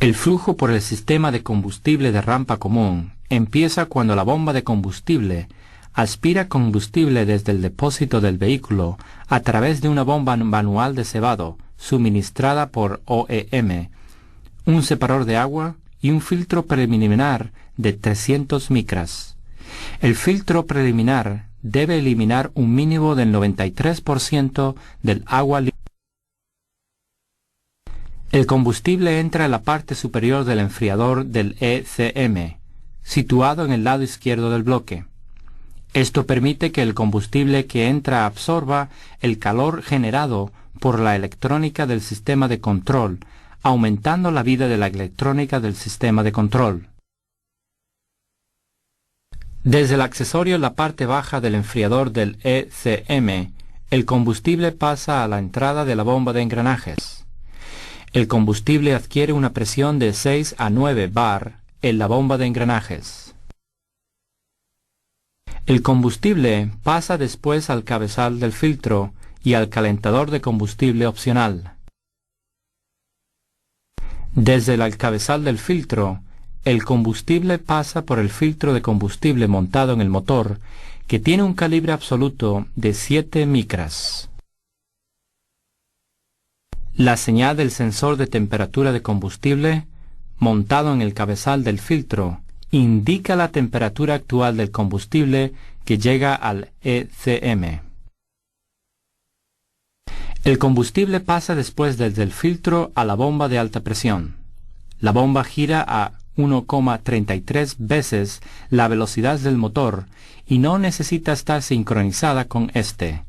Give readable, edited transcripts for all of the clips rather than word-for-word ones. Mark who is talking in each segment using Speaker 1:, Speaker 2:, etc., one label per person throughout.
Speaker 1: El flujo por el sistema de combustible de rampa común empieza cuando la bomba de combustible aspira combustible desde el depósito del vehículo a través de una bomba manual de cebado suministrada por OEM, un separador de agua y un filtro preliminar de 300 micras. El filtro preliminar debe eliminar un mínimo del 93% del agua limpia. El combustible entra en la parte superior del enfriador del ECM, situado en el lado izquierdo del bloque. Esto permite que el combustible que entra absorba el calor generado por la electrónica del sistema de control, aumentando la vida de la electrónica del sistema de control. Desde el accesorio en la parte baja del enfriador del ECM, el combustible pasa a la entrada de la bomba de engranajes. El combustible adquiere una presión de 6 a 9 bar en la bomba de engranajes. El combustible pasa después al cabezal del filtro y al calentador de combustible opcional. Desde el cabezal del filtro, el combustible pasa por el filtro de combustible montado en el motor, que tiene un calibre absoluto de 7 micras. La señal del sensor de temperatura de combustible, montado en el cabezal del filtro, indica la temperatura actual del combustible que llega al ECM. El combustible pasa después desde el filtro a la bomba de alta presión. La bomba gira a 1,33 veces la velocidad del motor y no necesita estar sincronizada con este.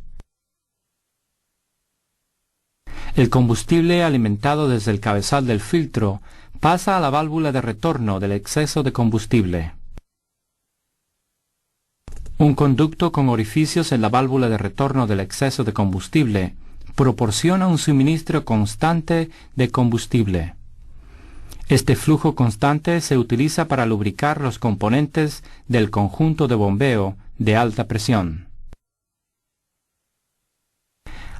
Speaker 1: El combustible alimentado desde el cabezal del filtro pasa a la válvula de retorno del exceso de combustible. Un conducto con orificios en la válvula de retorno del exceso de combustible proporciona un suministro constante de combustible. Este flujo constante se utiliza para lubricar los componentes del conjunto de bombeo de alta presión.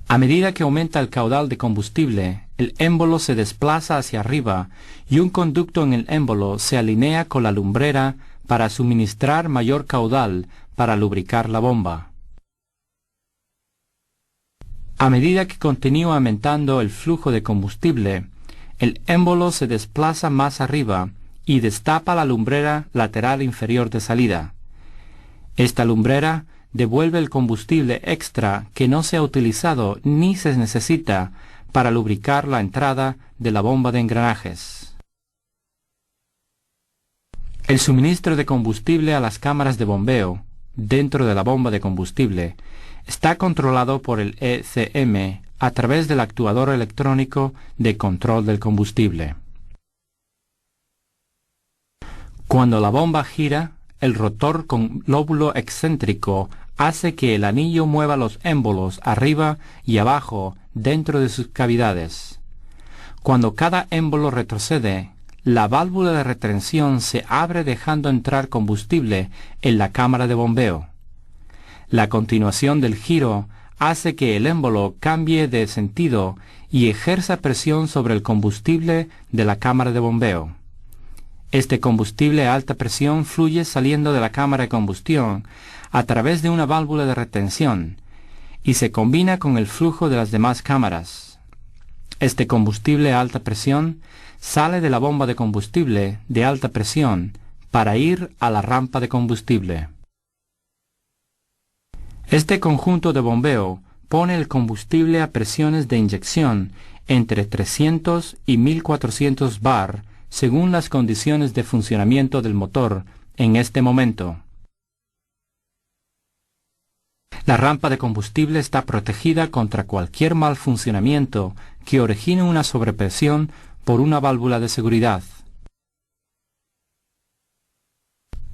Speaker 1: A medida que aumenta el caudal de combustible, el émbolo se desplaza hacia arriba y un conducto en el émbolo se alinea con la lumbrera para suministrar mayor caudal para lubricar la bomba. A medida que continúa aumentando el flujo de combustible, el émbolo se desplaza más arriba y destapa la lumbrera lateral inferior de salida. Esta lumbrera devuelve el combustible extra que no se ha utilizado ni se necesita para lubricar la entrada de la bomba de engranajes. El suministro de combustible a las cámaras de bombeo, dentro de la bomba de combustible, está controlado por el ECM a través del actuador electrónico de control del combustible. Cuando la bomba gira, el rotor con lóbulo excéntrico hace que el anillo mueva los émbolos arriba y abajo dentro de sus cavidades. Cuando cada émbolo retrocede, la válvula de retención se abre dejando entrar combustible en la cámara de bombeo. La continuación del giro hace que el émbolo cambie de sentido y ejerza presión sobre el combustible de la cámara de bombeo. Este combustible a alta presión fluye saliendo de la cámara de combustión a través de una válvula de retención y se combina con el flujo de las demás cámaras. Este combustible a alta presión sale de la bomba de combustible de alta presión para ir a la rampa de combustible. Este conjunto de bombeo pone el combustible a presiones de inyección entre 300 y 1400 bar según las condiciones de funcionamiento del motor en este momento. La rampa de combustible está protegida contra cualquier mal funcionamiento que origine una sobrepresión por una válvula de seguridad.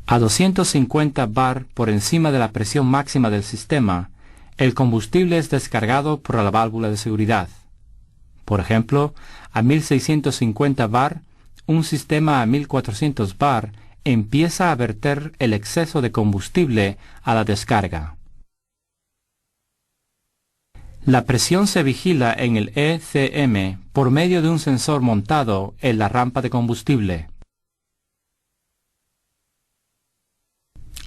Speaker 1: A 250 bar por encima de la presión máxima del sistema, el combustible es descargado por la válvula de seguridad. Por ejemplo, a 1650 bar, un sistema a 1400 bar empieza a verter el exceso de combustible a la descarga. La presión se vigila en el ECM por medio de un sensor montado en la rampa de combustible.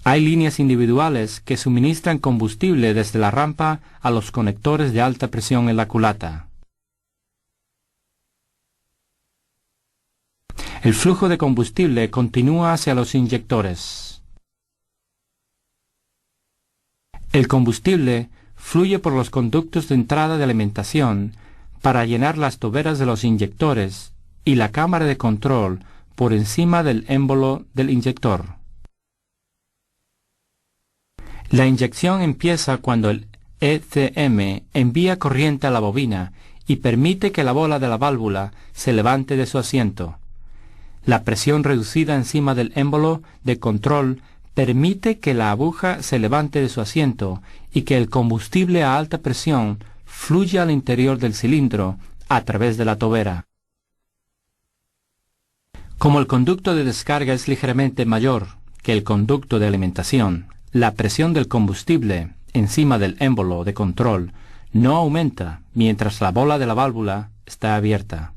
Speaker 1: Hay líneas individuales que suministran combustible desde la rampa a los conectores de alta presión en la culata. El flujo de combustible continúa hacia los inyectores. El combustible fluye por los conductos de entrada de alimentación para llenar las toberas de los inyectores y la cámara de control por encima del émbolo del inyector. La inyección empieza cuando el ECM envía corriente a la bobina y permite que la bola de la válvula se levante de su asiento. La presión reducida encima del émbolo de control permite que la aguja se levante de su asiento y que el combustible a alta presión fluya al interior del cilindro a través de la tobera. Como el conducto de descarga es ligeramente mayor que el conducto de alimentación, la presión del combustible encima del émbolo de control no aumenta mientras la bola de la válvula está abierta.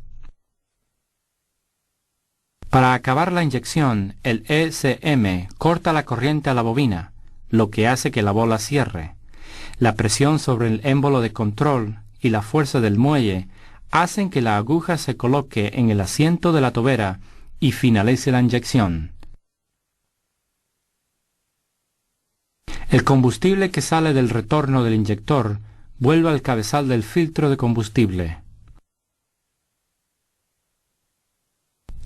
Speaker 1: Para acabar la inyección, el ECM corta la corriente a la bobina, lo que hace que la bola cierre. La presión sobre el émbolo de control y la fuerza del muelle hacen que la aguja se coloque en el asiento de la tobera y finalice la inyección. El combustible que sale del retorno del inyector vuelve al cabezal del filtro de combustible.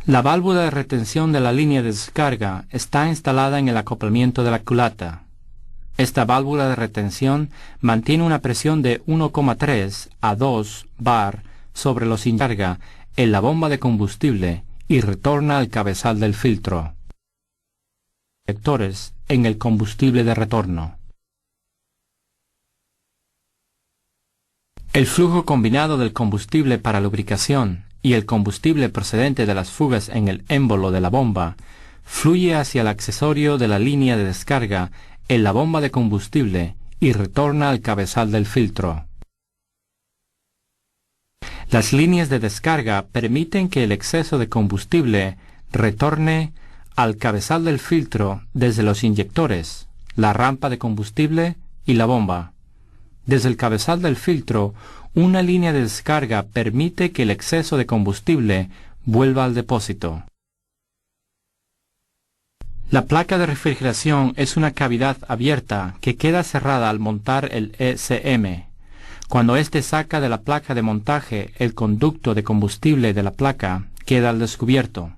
Speaker 1: La válvula de retención de la línea de descarga está instalada en el acoplamiento de la culata. Esta válvula de retención mantiene una presión de 1,3 a 2 bar sobre los inyectores en la bomba de combustible y retorna al cabezal del filtro. Inyectores en el combustible de retorno. El flujo combinado del combustible para lubricación y el combustible procedente de las fugas en el émbolo de la bomba fluye hacia el accesorio de la línea de descarga en la bomba de combustible y retorna al cabezal del filtro. Las líneas de descarga permiten que el exceso de combustible retorne al cabezal del filtro desde los inyectores, la rampa de combustible y la bomba. Desde el cabezal del filtro, una línea de descarga permite que el exceso de combustible vuelva al depósito. La placa de refrigeración es una cavidad abierta que queda cerrada al montar el ECM. Cuando éste saca de la placa de montaje el conducto de combustible de la placa, queda al descubierto.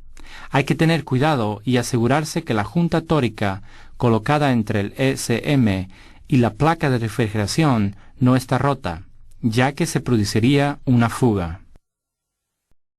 Speaker 1: Hay que tener cuidado y asegurarse que la junta tórica colocada entre el ECM y la placa de refrigeración no está rota, ya que se produciría una fuga.